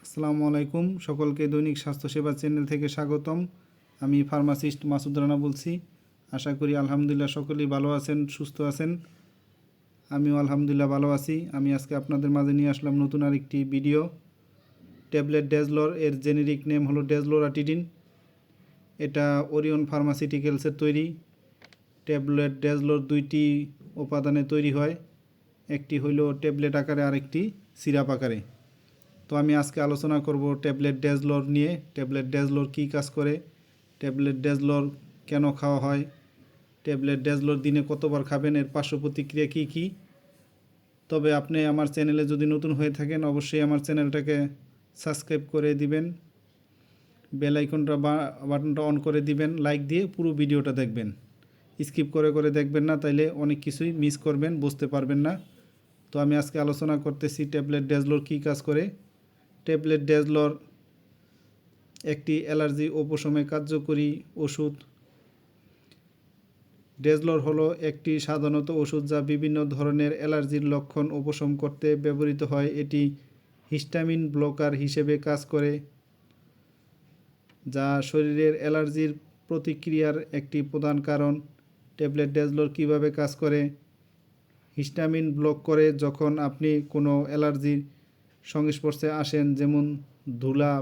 আসসালামু আলাইকুম, সকলকে দৈনিক স্বাস্থ্যসেবা চ্যানেল থেকে স্বাগতম। আমি ফার্মাসিস্ট মাসুদ রানা বলছি। আশা করি আলহামদুলিল্লাহ সকলেই ভালো আছেন, সুস্থ আছেন। আমিও আলহামদুলিল্লাহ ভালো আছি। আমি আজকে আপনাদের মাঝে নিয়ে আসলাম নতুন আরেকটি ভিডিও। ট্যাবলেট ডেজলর এর জেনেরিক নেম হলো ডেজলোরাটিডিন। এটা ওরিয়ন ফার্মাসিউটিক্যালসের তৈরি। ট্যাবলেট ডেজলর দুইটি উপাদানে তৈরি হয়, একটি হইল ট্যাবলেট আকারে, আরেকটি সিরাপ আকারে। তো আমি আজকে আলোচনা করব ট্যাবলেট ডেজলর নিয়ে। ট্যাবলেট ডেজলর কী কাজ করে, ট্যাবলেট ডেজলর কেন খাওয়া হয়, ট্যাবলেট ডেজলর দিনে কতবার খাবেন, এর পার্শ্ব প্রতিক্রিয়া কী কী। তবে আপনি আমার চ্যানেলে যদি নতুন হয়ে থাকেন অবশ্যই আমার চ্যানেলটাকে সাবস্ক্রাইব করে দিবেন, বেল আইকনটা বাটনটা অন করে দিবেন, লাইক দিয়ে পুরো ভিডিওটা দেখবেন, স্কিপ করে করে দেখবেন না, তাইলে অনেক কিছুই মিস করবেন, বুঝতে পারবেন না। তো আমি আজকে আলোচনা করতেছি ট্যাবলেট ডেজলর কী কাজ করে। ট্যাবলেট ডেজলর একটি অ্যালার্জি উপশমে কার্যকরী ওষুধ। ডেজলর হলো একটি সাধারণত ওষুধ যা বিভিন্ন ধরনের অ্যালার্জির লক্ষণ উপশম করতে ব্যবহৃত হয়। এটি হিস্টামিন ব্লকার হিসেবে কাজ করে, যা শরীরের অ্যালার্জির প্রতিক্রিয়ার একটি প্রধান কারণ। ট্যাবলেট ডেজলর কীভাবে কাজ করে? হিস্টামিন ব্লক করে যখন আপনি কোনো অ্যালার্জির সংস্পর্শে আসেন, যেমন ধুলা,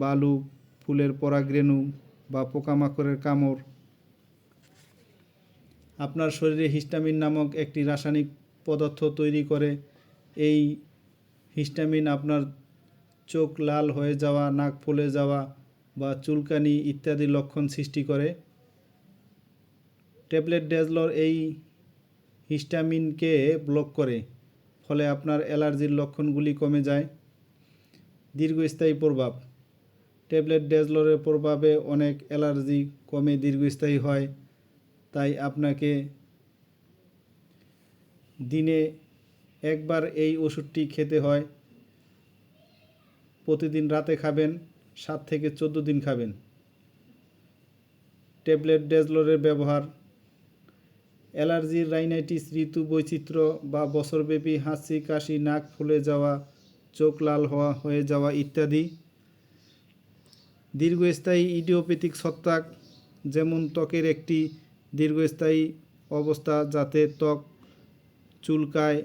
বালু, ফুলের পরাগরেণু বা পোকামাকড়ের কামড়। আপনার শরীরে হিস্টামিন নামক একটি রাসায়নিক পদার্থ তৈরি করে। এই হিস্টামিন আপনার চোখ লাল হয়ে যাওয়া, নাক ফুলে যাওয়া বা চুলকানি ইত্যাদি লক্ষণ সৃষ্টি করে। ট্যাবলেট ডেজলর এই হিস্টামিনকে ব্লক করে, ফলে আপনার অ্যালার্জির লক্ষণগুলি কমে যায়। দীর্ঘস্থায়ী প্রভাব। ট্যাবলেট ডেজলরের প্রভাবে অনেক অ্যালার্জি কমে দীর্ঘস্থায়ী হয়। তাই আপনাকে দিনে একবার এই ওষুধটি খেতে হয়। প্রতিদিন রাতে খাবেন, 7 থেকে 14 দিন খাবেন। ট্যাবলেট ডেজলরের ব্যবহার। অ্যালার্জি, রাইনাইটিস, ঋতু বৈচিত্র্য বা বছরব্যাপী হাঁচি, কাশি, নাক ফুলে যাওয়া, চোখ লাল হয়ে যাওয়া ইত্যাদি। দীর্ঘস্থায়ী ইডিওপ্যাথিক ছত্রাক, যেমন ত্বকের একটি দীর্ঘস্থায়ী অবস্থা যাতে ত্বক চুলকায়,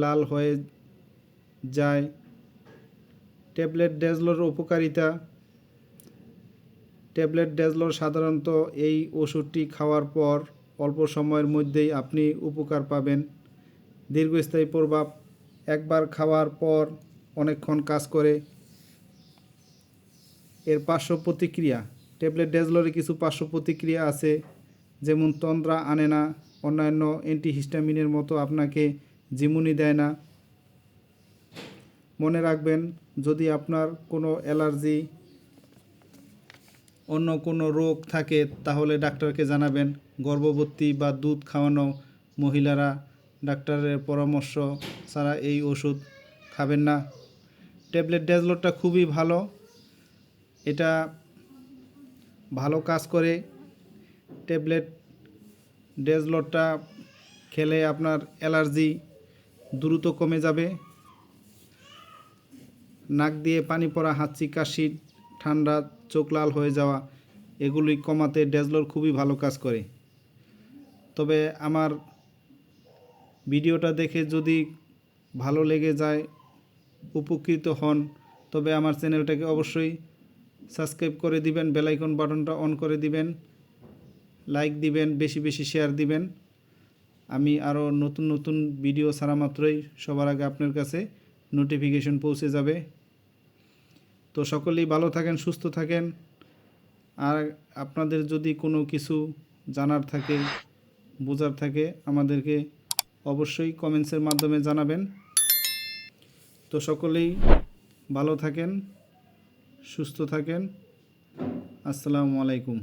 লাল হয়ে যায়। ট্যাবলেট ডেজলরের উপকারিতা। ট্যাবলেট ডেজলর সাধারণত এই ওষুধটি খাওয়ার পর অল্প সময়ের মধ্যেই আপনি উপকার পাবেন। দীর্ঘস্থায়ী প্রভাব। একবার খাওয়ার পর অনেকক্ষণ কাজ করে। এর পার্শ্ব প্রতিক্রিয়া। ট্যাবলেট ডেজলরে কিছু পার্শ্ব প্রতিক্রিয়া আছে, যেমন তন্দ্রা আনে না, অন্যান্য অ্যান্টিহিস্টামিনের মতো আপনাকে ঝিমুনি দেয় না। মনে রাখবেন, যদি আপনার কোনো অ্যালার্জি, অন্য কোনো রোগ থাকে তাহলে ডাক্তারকে জানাবেন। গর্ভবতী বা দুধ খাওয়ানো মহিলারা ডাক্তারের পরামর্শ ছাড়া এই ওষুধ খাবেন না। ট্যাবলেট ডেজলরটা খুবই ভালো, এটা ভালো কাজ করে। ট্যাবলেট ডেজলরটা খেলে আপনার অ্যালার্জি দ্রুত কমে যাবে। নাক দিয়ে পানি পড়া, হাঁচি, কাশি, ঠান্ডা, চোখ লাল হয়ে যাওয়া, এগুলি কমাতে ডেজলর খুবই ভালো কাজ করে। তবে আমার ভিডিওটা দেখে যদি ভালো লেগে যায়, উপকৃত হন, তবে আমার চ্যানেলটাকে অবশ্যই সাবস্ক্রাইব করে দিবেন, বেল আইকন বাটনটা অন করে দিবেন, লাইক দিবেন, বেশি বেশি শেয়ার দিবেন। আমি আরও নতুন নতুন ভিডিও ছাড়া মাত্রই সবার আগে আপনার কাছে নোটিফিকেশন পৌঁছে যাবে। তো সকলেই ভালো থাকেন, সুস্থ থাকেন। আর আপনাদের যদি কোনো কিছু জানার থাকে, বোঝার থাকে, আমাদেরকে অবশ্যই কমেন্টসের মাধ্যমে জানাবেন। তো সকলেই ভালো থাকেন, সুস্থ থাকেন। আসসালামু আলাইকুম।